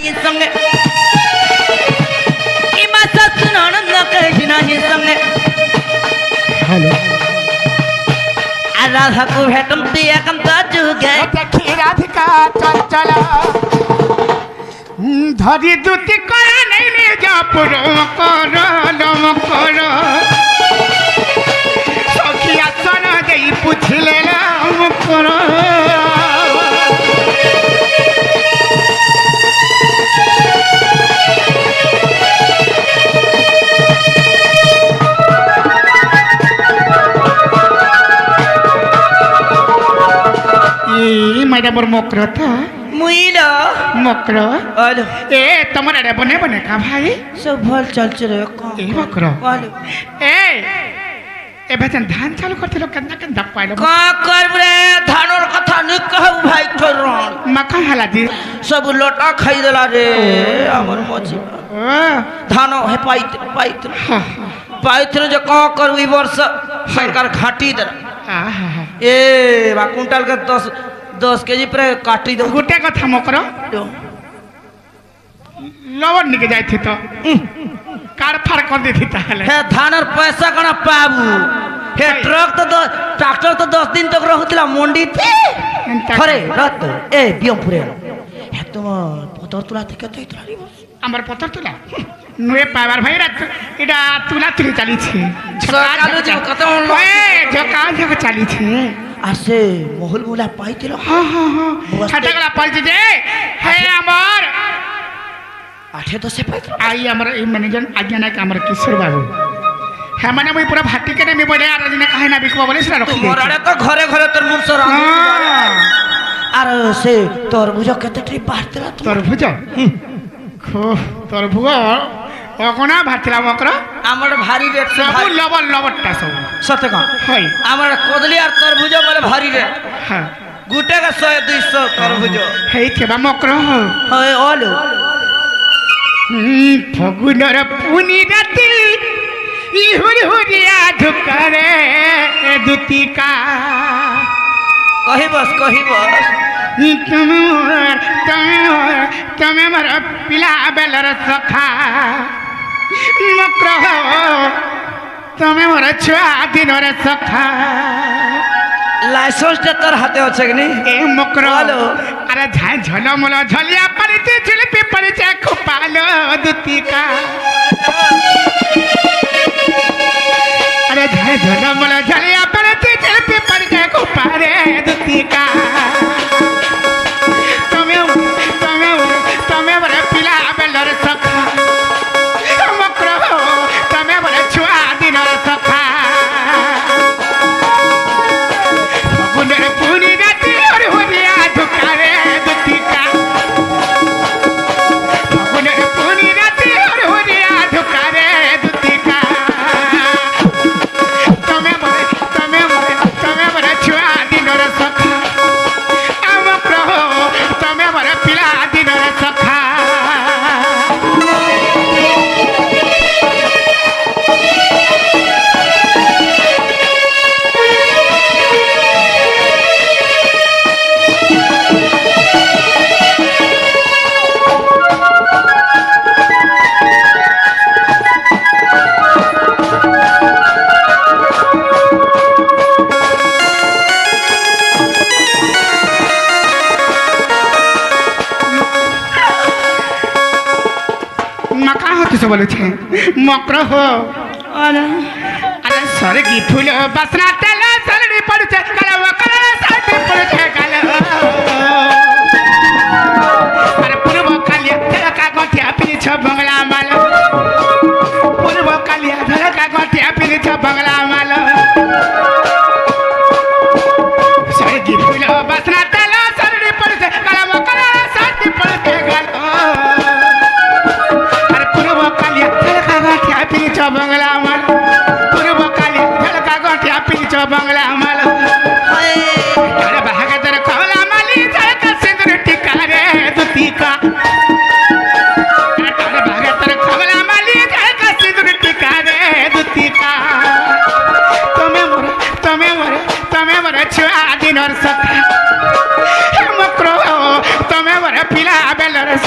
संगे इमा ससुनन न कहि नाही संगे हेलो राधा को भेटम ते एकम त जुगे देखी राधिका चंचल धरी दुति करे नहीं निज पुर कर लम कर सखिया सन देई पुछले लम कर मैडम मोकर था मुइलो मोकर आलो ए तमरा रे बने बने का भाई सब भल चल रे को ए मोकर आलो ए भजन धान चालू करथिलो केना केना पाइलो का करबरे धानर कथा नि कहू भाई ठोरन मका हला जी सब लोटा खाई देला रे हमर मची धानो हे पाइत जो का करू ई वर्ष सरकार घाटी दे ए बा कुंटल के 10 केजी पर काटी दो गुटे कथा मोकर लवन निके जाई थी तो कार फार कर दी थी ताले हे धानर पैसा कना पाबू हे ट्रक तो ट्रैक्टर तो 10 दिन तक रहतिला मंडी थी खरे रात ए बियमपुरे हे तुम पतर तुला থেকে তো ইতরারি আমার পতর তুলা নুয়ে পাবার ভাই রাত এটা তুলা তুলি চালিছে সকালু যে কত এ ঝকা ঝকা চালিছে আসে মহল মুলা পাইতিল হ্যাঁ হ্যাঁ হ্যাঁ ছাটাগলা পাইছে যে হে আমার আঠে তো সে পাইতিল আই আমার এই ম্যানেজার আজ্ঞা না আমার কিশোর বাবু হ্যাঁ মানে মই পুরা ভাটি কেনে মি বলে আর দিনে কাহে না বিকবা বলে সেটা রাখি মোরাড়ে তো ঘরে ঘরে তোর মুনস রাম আর সে তরভুজ কেতে ট্রিপ বাড়তেলা তরভুজ তরভুজ অকনা ভাতলা মকর আমার ভারী রেট সব লবণ লবণটা সব সতে কম হয় আমার কদলি আর তরভুজ বলে ভারী রেট হ্যাঁ গুটে কা 100 200 তরভুজ হেই থেবা মকর হয় ওলো ফগুনর পুনি রাতি ইহুরি হুরিয়া ধুকরে দুতিকা কহি বস তুমি আমার পিলা বেলার সখা মক্র তুমি মোর ছুয়া দিনর সখা লাইসেন্সটা তোর হাতে আছে কি এ মক্র আরে ঝাই ঝলমল ঝলিয়া পারিতে ঝিলপি পড়েছে খুপালো দুতিকা अरे झाय झोला मला झाले आपण ते चलपे पर काय को पारे दुतिका तमे बरे पिला बेलर सखा मकरो तमे बरे छुआ दिनर सखा गुनर पुनी राती और होरिया झुकारे दुतिका गुनर पुनी राती और होरिया झुकारे दुतिका तमे बरे छुआ दिनर सखा आम प्रभु तमे बरे पिला दिनर सखा বলেছে মকর হো আরে সরগি ফুল বাসনা তেল সরড়ি পড়ছে কাল মকর সাথে পড়ছে কাল আরে পূর্ব কালিয়া ধরকা গঠিয়া পিছ বাংলা মাল পূর্ব কালিয়া ধরকা গঠিয়া পিছ বাংলা মাল সরগি ফুল বাসনা তেল সরড়ি পড়ছে কাল মকর সাথে পড়ছে কাল বাংলা আমার পূর্ব কালী ঝলকা গঠিয়া পিছ বাংলা আমার বাহাগের কলা মালি ঝলকা সিন্ধ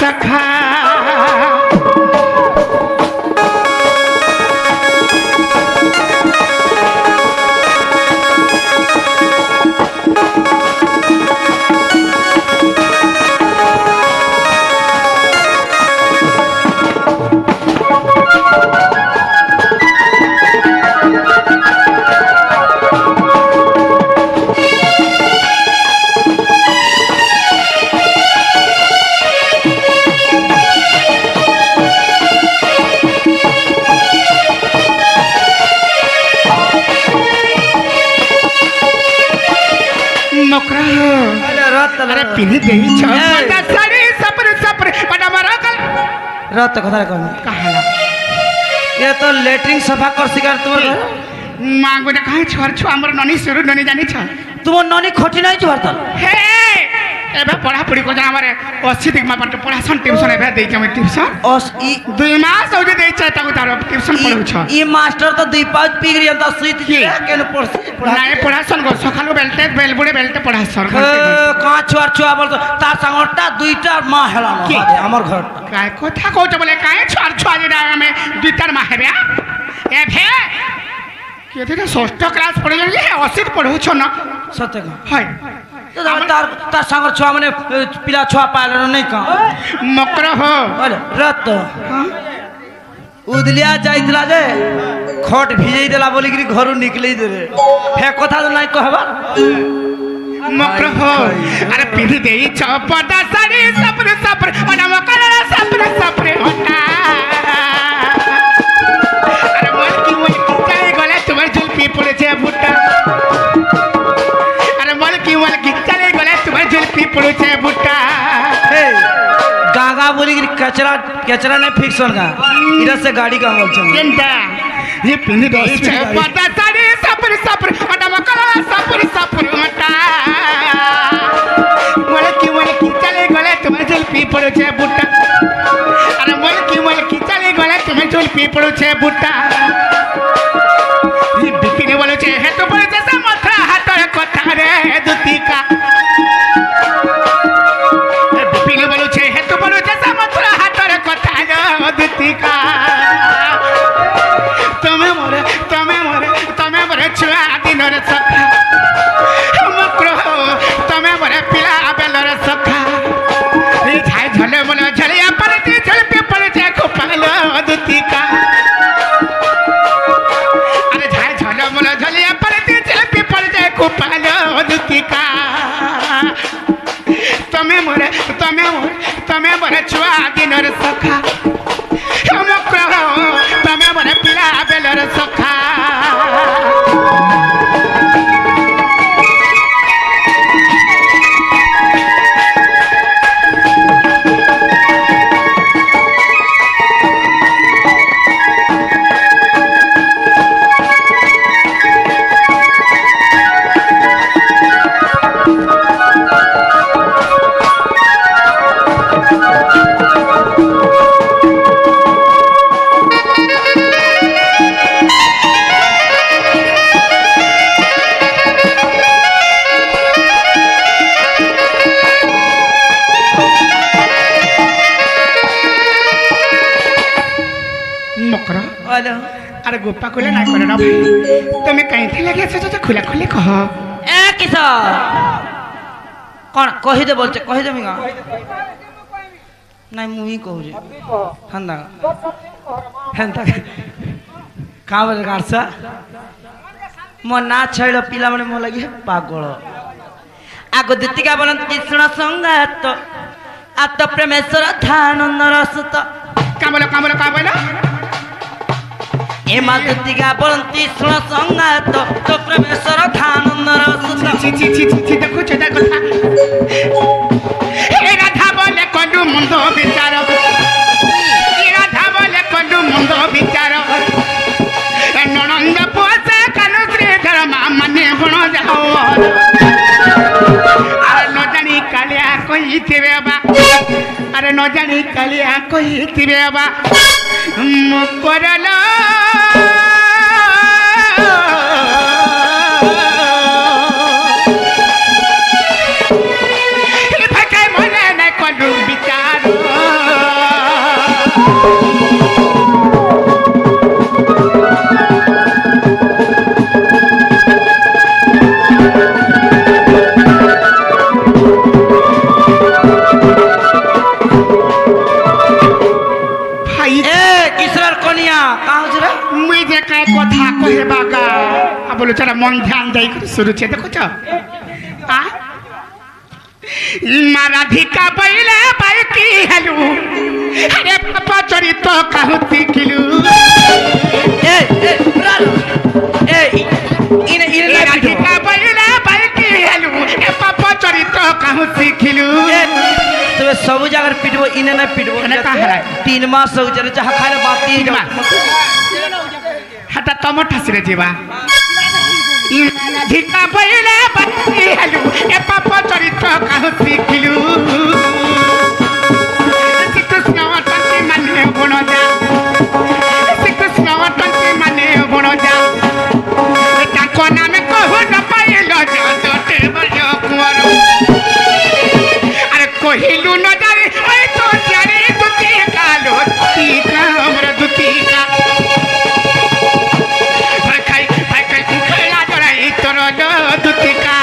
सखा अरे पिनी देई छ पता साड़ी सपर सपर बड़ा मारा कल रत कथा कौन कहाला ये तो लेटरिंग सफा कर सिकार तुम मांगो ने कहा छोर छु हमर ननी सुरु ननी जानी छ तुम ननी खोटी नहीं छु हरतल हे एबे पढ़ा पढ़ी को जा हमरे 80 दिग मा पढ़ पढ़ासन ट्यूशन एबे देई छ ट्यूशन ओस ई 2 मास औजे देई छ ताको तारो ट्यूशन पढ़उ छ ई मास्टर तो 2 पाँच पिगरी अंत सुइत केन पढ़सी नाए पढ़ासन गो सखालु बेलटे बेलबुडे बेलटे पढ़ासन का छुआर छुआ बोल तार संगटा दुईटा मा हेला हमर घर काय কথা কইতে বলে কায় ছুয়ার ছুয়া যে আমি দুইটার মা হেবে এ ভে কেতে ষষ্ঠ ক্লাস পড়ে যাই 80 পড়ুছ না सत्य का হয় तार तार संगर छुआ माने पिला छुआ पाले नहीं का मकर हो अरे रत उदलिया जाइतला जे खट भिजई देला बोली कि घरु निकलै दे रे हे कथा तो नहीं कहबा मकर हो अरे पिनी देई छ पता साड़ी सपर सपर बड़ा मकर सपर सपर होता अरे बोल की चाय गले तुम्हार जुल्फी पड़े बुट्टा अरे बोल की चले गले तुम्हार जुल्फी पड़े बुट्टा गागा बोली कि कचरा कचरा नहीं फिक्सन का इधर से गाड़ी का बोल चल केंटा ये पिनी देई छ पता साड़ी सपर सपर बड़ा मकर सपर सपर होता बोल की चले गले तुम्हार जुल्फी पड़े बुट्टा अरे बोल की चले गले तुम्हार जुल्फी पड़े बुट्टा ये बिपिने बोले छे हे तो बोले जैसा माथा हाथर कथा रे दुतिका बिपिने बोले छे हे तो बोले जैसा माथा हाथर कथा रे दुतिका तमे मोरे छुआ दिनर सखा मकर तमे मोरे पिला बेलर सखा ये झाई झले बोले झलिया पर ती झल पे पड़े छे खोपालो दुतिका अरे झाई झले बोले झलिया पर ती झल पे पड़े छे खोपालो दुतिका तमे मोरे छुआ दिनर सखा मकर तमे मोरे पिला बेलर सखा अरे गोपा खुले ना करे ना भाई तुम्हें कहीं थे लगे अच्छा तो खुला खुले कहो ए किसा कौन कहि दे बोलते कहि दे मिगा नहीं मुही कहू रे हंदा हंदा का बोल गारसा मो ना छइलो पिला माने मो लगी पागल आगो दितिका बोलन कृष्ण संगात आत प्रेमेश्वर धानंद रसत का बोलो ए मातृका बोलती सुन संगात तो प्रेमेश्वर धानंद रसत ची देखो चेता कथा ए राधा बोले कोडु मुंडो विचार ए राधा बोले कोडु मुंडो विचार ए ननंद पोसे कानु श्रीधर माने बण जाओ अरे न जानी कालिया कोई थिबे बा अरे न जानी कालिया कोई थिबे बा मुकरला भाई मने न कोडु विचार যে কায় কথা কহে বাগা বলো চারা মন ধ্যান দেই করে শুরুছে দেখুছ রাধিকা বইলে বাইকি হেলু আরে পাপা চরিত কাহুতি কিলু রাধিকা বইলে বাইকি হেলু এ পাপা চরিত কাহুতি কিলু তবে সবু জায়গার পিটবো ইনে না পিটবো 3 মাস সৌজারে যাহা খাইলে বাতি হাটা তমর ঠাসিরে ଯିବା ধিকা বইলে বাইকি হেলু এ পাপা চরিত কাহুতি কিলু শ্রীকৃষ্ণ অটন্তি মানে গুণ যা শ্রীকৃষ্ণ অটন্তি মানে গুণ যা তাଙ୍କ নামে কহু ন পাইল জতে বড় কুঁৱର আরে কহিলু ন জানি ওই তো জানি দুতি কালো দুতিকা আমরা দুতিকা ভাই খাই খেলা জড়াই তোর দুতিকা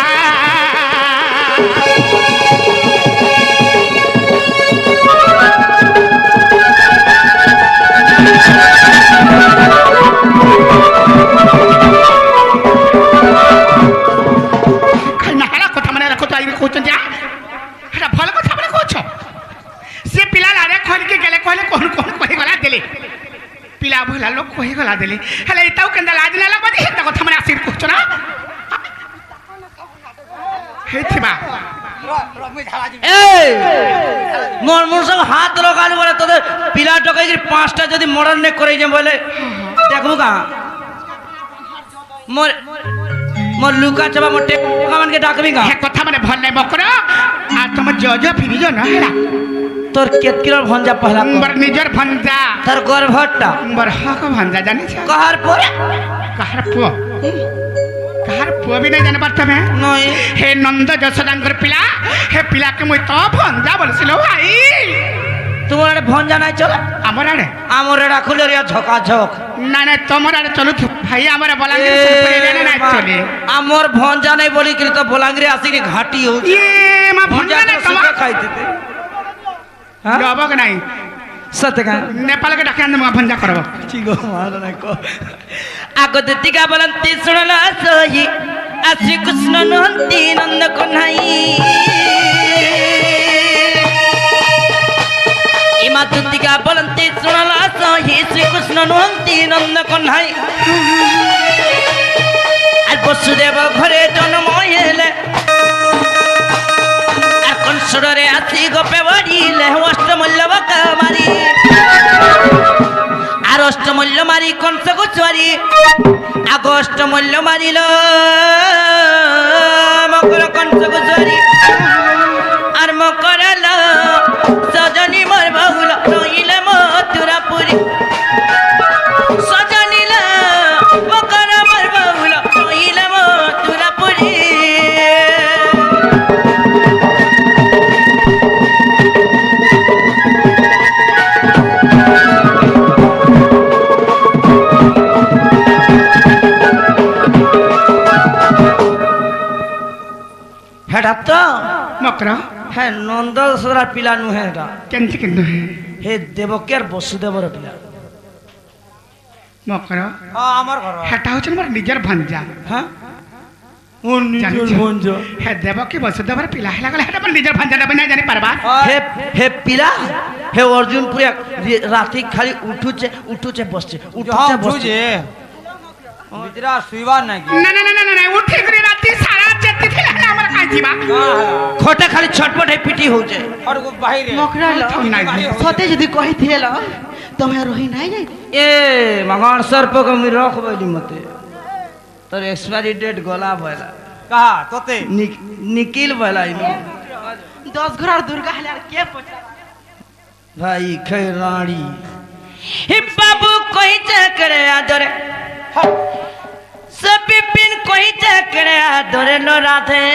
ପିଲା ଭଲା ଲୋକ କହିଗଲା ଦେଲେ ହେଲେ ଏଇଟାକୁ କେନ୍ତା ଲାଜ ନେଲା ବୋଧେ ସେଟା କଥା ମାନେ ଆସିକି କହୁଛ ନା ହେଇଥିବା মোর মোর সব হাত লগালি বলে তোদের পিলা টকাই 5টা যদি মর্ডার নে করে যে বলে দেখবো কা মোর মোর লুকা চাবা মোর টেকা মানকে ডাকবি কা হে কথা মানে ভাল নাই বকরা আর তোমার জজ ফিরিজ না হেলা তোর কেতকির ভঞ্জা পহলা বর নিজর ভঞ্জা তোর গর্ভটা বর হাক ভঞ্জা জানিছ কাহার পরে কাহার পুয়া भी नहीं जाने पार तमे নই हे नंद जशोदांकर पिला हे पिला के मुई तो भंजा बोलसिलो भाई তোমার আরে ভঞ্জা নাই চলে আমার আরে আমার এরা খুলে রিয়া ঝকা ঝক না না তোমার আরে চলো ভাই আমার বলাঙ্গির সরপরে জানে না চলে আমার ভঞ্জা নাই বলি কি তো বলাঙ্গিরে আসি কি ঘাটি হউ ये मा भंजा ने তোমার খাইতে দে হ্যাঁ লবক নাই সত্যি কা नेपाल के डाके मा भंजा करब ঠিক মার নাই কো আগত দিগা বলন্তি শুনলা সহি শ্রী কৃষ্ণ নন্তি নন্দ কন্হাই ইমা দিগা বলন্তি শুনলা সহি শ্রী কৃষ্ণ নন্তি নন্দ কন্হাই আর বসুদেব ঘরে জন্ম হইলে আর কনসরে আসি গোপে বাড়িলে অষ্টমল্য বাকা মারি আর অষ্টমল্য মারি কংস গুছুয়ারি আগ অষ্টমল্য মারিল মকর কংস গুছুয়ারি আর মকরল সজনী মোর বহুল রইলে মথুরাপুরী সজনীল মকর মোর বহুল রইলে মথুরাপুরী হেটা তো মকরা হ্যাঁ নন্দসরার পিলা নুহে এটা কেনতে কিন্তু হে দেবকের বসুদেবর পিলা মকরা আমার ঘর হেটা হচ্ছে মোর নিজর ভঞ্জা হ্যাঁ ও নিজের ভঞ্জা হে দেবকে বসুদেবর পিলা হেলা গলে হেটা মোর নিজর ভঞ্জা না জানি পারবা হে হে পিলা হে অর্জুন পুরে রাতি খালি উঠুছে বসছে উঠুছে বসছে মিত্রা শুইবার নাকি না না না না না উঠে করে রাতি সারা যেতে হেলা আমার কাই দিবা খোটা খালি ছটপট হে পিটি হচ্ছে আর বাইরে মকরাল সতে যদি কহিথিল তুমি রহি নাই যাই এ মহান সর্প কমি রখ বলি মতে তোর এক্সপায়ারি ডেট গলা বলা কাহা তোতে নিকিল বলা ইনো 10 ঘর দুর্গা হলে আর কে পচা ভাই খৈরাড়ি হে বাবু কই চকরে আদরে सब पिन कोई चकरे आदरे लो राधे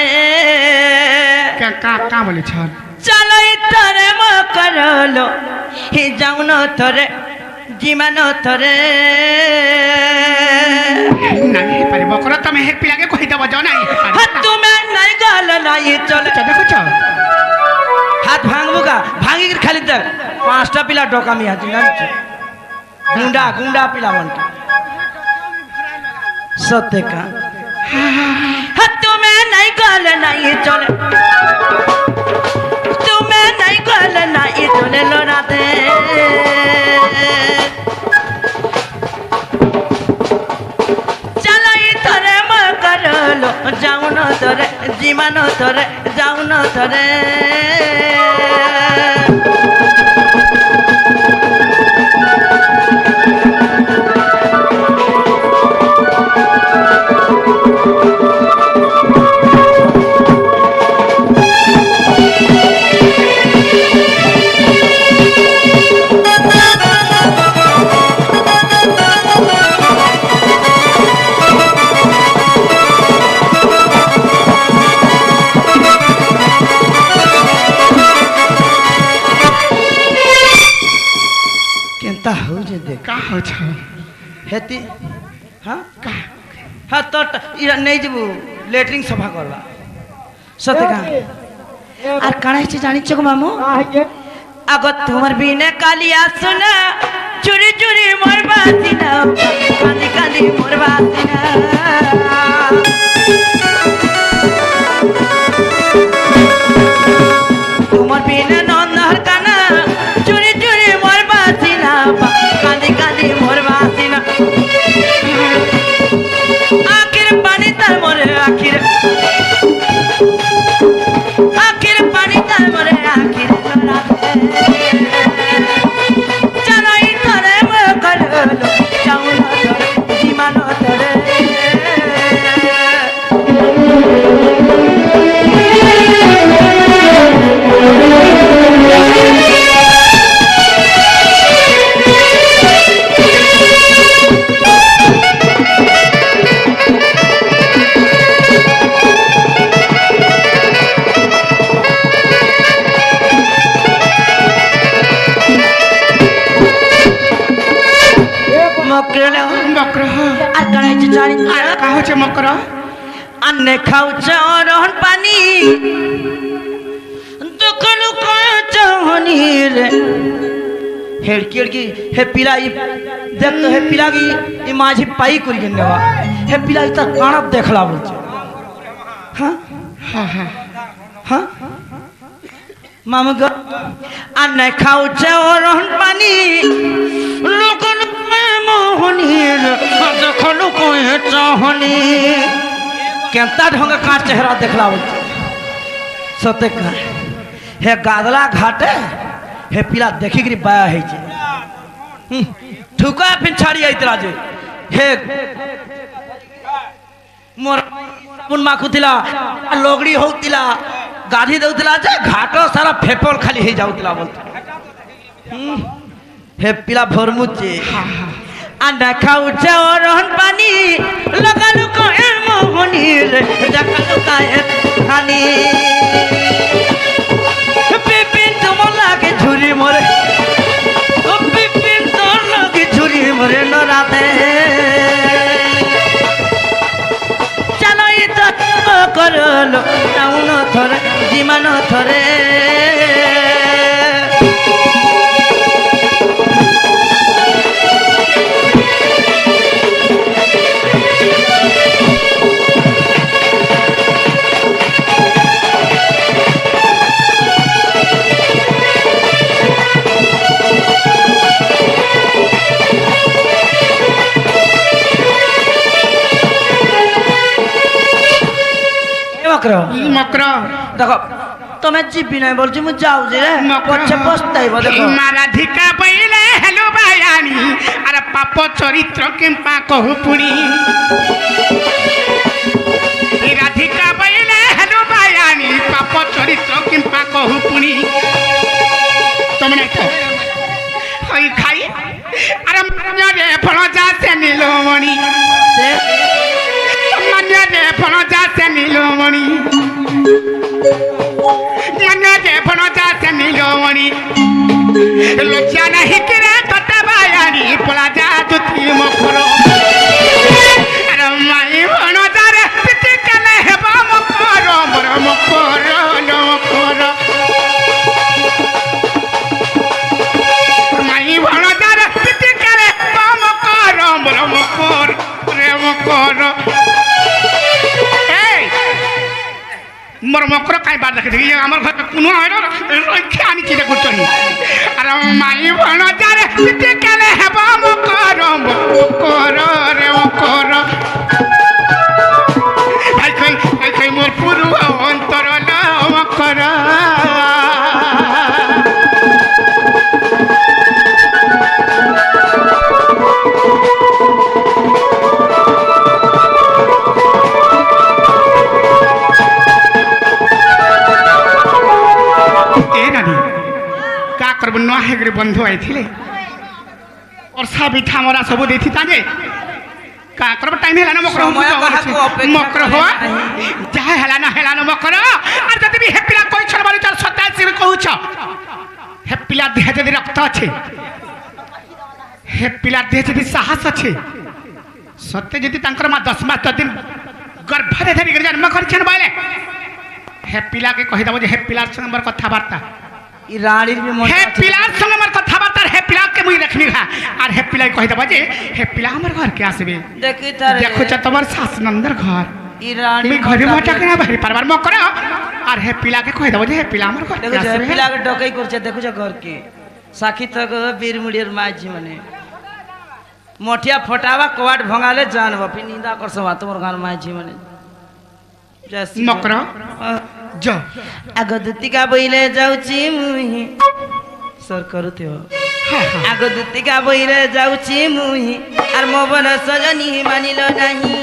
का बोले छर चलो तोरे मो करलो हि जाउन तोरे जीवन तोरे नहीं पारे बकरा तमे हे पिला के कहि दब जाओ नहीं हाथ तुम्हें नहीं गल नहीं चले देखो छ हाथ भांगबुगा भांगी के खाली तक 5टा पिला डोकामी हाथी ना गुंडा पिला मन सत्य का तुम्हें नहीं गल नहीं चले तुम्हें नहीं गल नहीं चले लो राधे चलो इधरे मकर लो जाऊ न तोरे जीवन तोरे जाऊ न तोरे केनता हो जे देख का हो छ हेती हाँ हाँ तो इरा नहीं जबू लेटरिंग सफा करला सत्य का আর কানা হচ্ছে জানিছ গো মামু আগত তোমার বিনে কালিয়া সোনা চুরি চুরি মরবা সিনা কাঁদি কাঁদি মরবা সিনা তোমার বিনে নন্দর কানা চুরি চুরি মরবা সিনা কাঁদি কাঁদি মরবা সিনা আখির পানি তার মরে আখির आखिर पानी तार मरे आखिर चलो इधरे मकर लो जाऊ न तोरे जीवन तोरे मकर আর কানা হচ্ছে জানিছ का हो छ मकर अन्ने खाउछ रहन पानी दुखन कोच हनीर हेड़की हेड़की हे पिलाई देख तो हे पिलागी ई माझी पाई करी के नेवा हे पिलाई त काना देखला बोलछ हां हां हां हां मामग अन्ने खाउछ रहन पानी लोकन मोहनीर दुखन कोच हनी केनता ढंग का चेहरा देखला बोलछ सत्य का हे गादला घाटे हे पिला देखी गिरी बाया है जे ठुका पिछाड़ी आइतला जे हे मोर पुन माखुतिला लोगड़ी होतिला गाधी दउतिला जे घाटो सारा फेपल खाली हे जाउतिला बोलत हे पिला भरमुचे आंडा खाउछे रहन पानी लगालु को ए मोहनीर जकालु का ए खानी पिपिन तुम लागे झुरी मोरे ओ पिपिन तो लागे झुरी मोरे न राते चलो इधर करलो टाउन थरे जीवन थरे मकर देखो तुम्हें जीबी नहीं बोलছি मु जाऊ जे पछे पछताइब देखो राधिका बैले हेलो बायानी अरे पाप चरित्र केम्पा कहू पुनी राधिका बैले हेलो बायानी पाप चरित्र केम्पा कहू पुनी तुमने हई खाई अरे मान्य रे फल जासे नीलमणि मान्य रे फल जासे नीलमणि मान्य रे फल जासे नीलमणि लज्जा नहीं करे कटा बायानी पला जा तुती मखरो अरे माई फल जारे पिति कले हेबा मखरो मोर मखरो नो मखरो माई फल जारे पिति कले हेबा मखरो मोर मखरो रे मखरो দেখি আমার ঘরে কোনো রক্ষে আনিছি দেখুছনি আর মাই ভণ যারে পিতে কেলে হেব মকর রে মকর ভাই কই মোর পুরু অন্তর মকর করব ন হেগরে বন্ধু আইছিলে ବର୍ଷା ପିଠା ମରା ସବୁ ଦେଇଥିତା ଯେ କା କରବ ଟାଇମ ହେଲା ନା ମକର ମକର ହୋ ଯାହା ହେଲା ନା ମକର আর ଯଦି ବି ହେପିଲା କହିଛ ବୋଲି ତାର 87 ରେ କହୁଛ ହେପିଲା ଦେହ ଯଦି ରକ୍ତ ଅଛି ହେପିଲା ଦେହ ଯଦି ସାହସ ଅଛି ସତ୍ୟ ଯଦି ତାଙ୍କର ମା 10 ମାସ ଦିନ ଗର୍ଭରେ ଧରି ଜନ୍ମ କରିଛନ୍ ବୋଇଲେ ହେପିଲା କେ କହିଦବ ଯେ ହେପିଲା संग मोर कथाबार्ता ई रानीर भी मन हे पिलार संग हमर कथाबार्ता हे पिला के मुई रखनी हा और हे पिला कहि दबा जे हे पिला हमर घर के आसबे देखि तारे देखो छ तमर सास नंदर घर ई रानी मी घर मोटा के ना बाहर परबार म कर और हे पिला के कहि दबा जे हे पिला हमर घर के देखो आसबे हे पिला के डकई करछे देखो छ घर के साखी तक बीर मुड़ियर माजी मने मोठिया फटावा कवाट भंगाले जानबा फिर निंदा करसवा तोर घर माजी मने जैसी मकर जो आगदतिका बइले जाउची मुही सर करूते हो आगदतिका बइले जाउची मुही आर मोबन सजनी मानिलो नाही